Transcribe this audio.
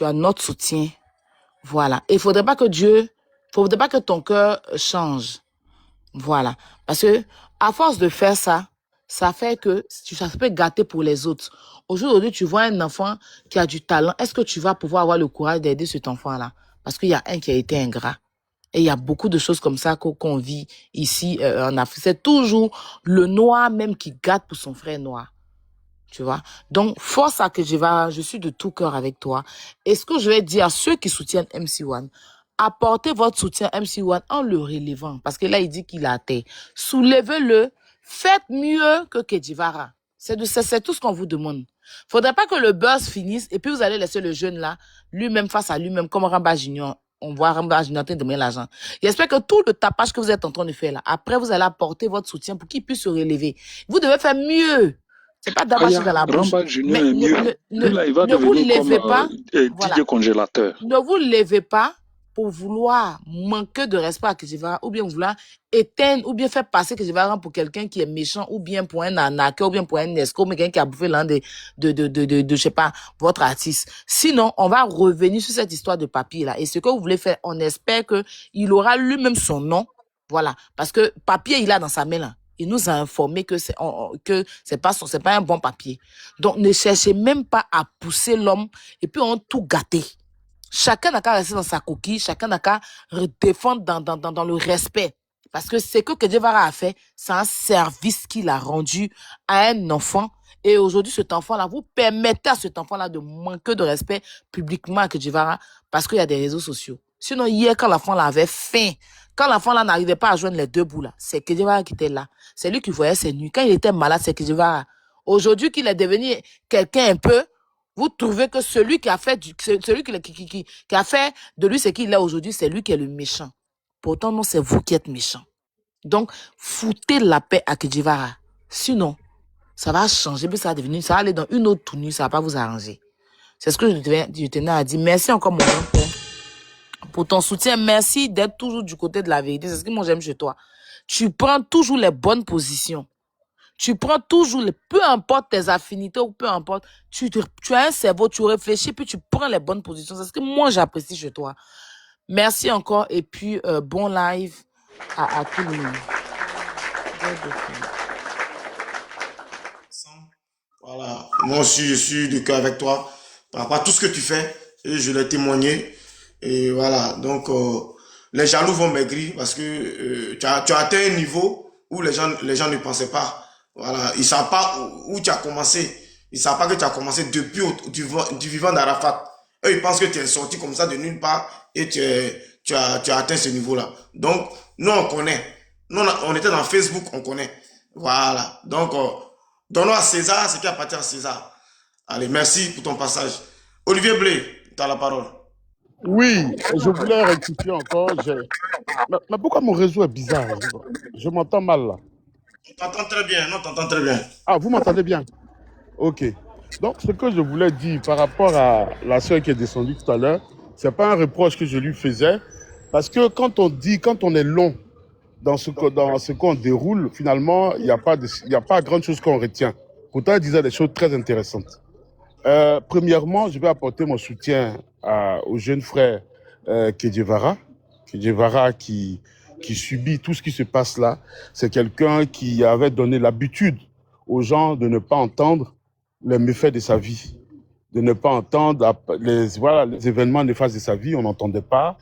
tu as notre soutien. Voilà. Et il faudrait pas que ton cœur change. Voilà. Parce que, à force de faire ça, ça fait que ça peut gâter pour les autres. Aujourd'hui, tu vois un enfant qui a du talent. Est-ce que tu vas pouvoir avoir le courage d'aider cet enfant-là? Parce qu'il y a un qui a été ingrat. Et il y a beaucoup de choses comme ça qu'on vit ici en Afrique. C'est toujours le noir même qui gâte pour son frère noir. Tu vois? Donc, force à Kejivara, je suis de tout cœur avec toi. Et ce que je vais dire à ceux qui soutiennent MC1, apportez votre soutien à MC1 en le relevant. Parce que là, il dit qu'il a atteint. Soulevez-le. Faites mieux que Kejivara. C'est tout ce qu'on vous demande. Faudrait pas que le buzz finisse et puis vous allez laisser le jeune là, lui-même face à lui-même, comme Ramba Junior. On voit Ramba Junior en train de demander l'argent. J'espère que tout le tapage que vous êtes en train de faire là, après vous allez apporter votre soutien pour qu'il puisse se relever. Vous devez faire mieux. C'est pas d'abacher dans la bouche. Ramba Junior Mais est mieux. Lui, là, il va ne vous devenir comme levez pas. Voilà. DJ Congélateur. Ne vous levez pas pour vouloir manquer de respect à Kejivara ou bien vouloir éteindre ou bien faire passer Kejivara pour quelqu'un qui est méchant ou bien pour un arnaqueur ou bien pour un escroc, mais quelqu'un qui a bouffé l'un de, je sais pas, votre artiste. Sinon, on va revenir sur cette histoire de papier là. Et ce que vous voulez faire, on espère que il aura lui-même son nom. Voilà. Parce que papier, il a dans sa main là. Il nous a informé que c'est pas un bon papier. Donc, ne cherchez même pas à pousser l'homme et puis on tout gâté. Chacun n'a qu'à rester dans sa coquille, chacun n'a qu'à défendre dans le respect. Parce que ce que Kejivara a fait, c'est un service qu'il a rendu à un enfant. Et aujourd'hui, cet enfant-là, vous permettez à cet enfant-là de manquer de respect publiquement à Kejivara parce qu'il y a des réseaux sociaux. Sinon, hier, quand l'enfant-là avait faim, quand l'enfant-là n'arrivait pas à joindre les deux bouts là, c'est Kejivara qui était là. C'est lui qui voyait ses nuits. Quand il était malade, c'est Kejivara. Aujourd'hui qu'il est devenu quelqu'un un peu, vous trouvez que celui qui a fait qui a fait de lui ce qu'il est aujourd'hui, c'est lui qui est le méchant. Pourtant, non, c'est vous qui êtes méchant. Donc, foutez la paix à Kejivara. Sinon, ça va changer, puis ça va aller dans une autre tournure, ça va pas vous arranger. C'est ce que je tenais à dire. Merci encore, mon grand pour ton soutien. Merci d'être toujours du côté de la vérité. C'est ce que moi j'aime chez toi. Tu prends toujours les bonnes positions. Tu prends toujours, peu importe tes affinités ou peu importe, tu as un cerveau, tu réfléchis, puis tu prends les bonnes positions. C'est ce que moi j'apprécie chez toi. Merci encore et puis bon live à tout le monde. Voilà, moi aussi je suis de cœur avec toi par rapport à tout ce que tu fais et je l'ai témoigné. Et voilà, donc les jaloux vont maigrir parce que tu as atteint un niveau où les gens ne pensaient pas. Voilà, ils ne savent pas où tu as commencé. Ils ne savent pas que tu as commencé depuis du vivant d'Arafat. Eux, ils pensent que tu es sorti comme ça de nulle part et tu as atteint ce niveau-là. Donc, nous, on connaît. Nous, on était dans Facebook, on connaît. Voilà. Donc, donnons à César ce qui appartient à César. Allez, merci pour ton passage. Olivier Blé, tu as la parole. Oui, je voulais rectifier encore. Mais pourquoi mon réseau est bizarre? Je m'entends mal là. On t'entend très bien, non, t'entends très bien. Ah, vous m'entendez bien? Ok. Donc, ce que je voulais dire par rapport à la soeur qui est descendue tout à l'heure, c'est pas un reproche que je lui faisais, parce que quand on est long dans ce qu'on déroule, finalement, il n'y a pas grand chose qu'on retient. Pourtant, elle disait des choses très intéressantes. Premièrement, je vais apporter mon soutien au jeune frère Kejivara qui subit tout ce qui se passe là. C'est quelqu'un qui avait donné l'habitude aux gens de ne pas entendre les méfaits de sa vie, de ne pas entendre les événements néfastes de sa vie, on n'entendait pas.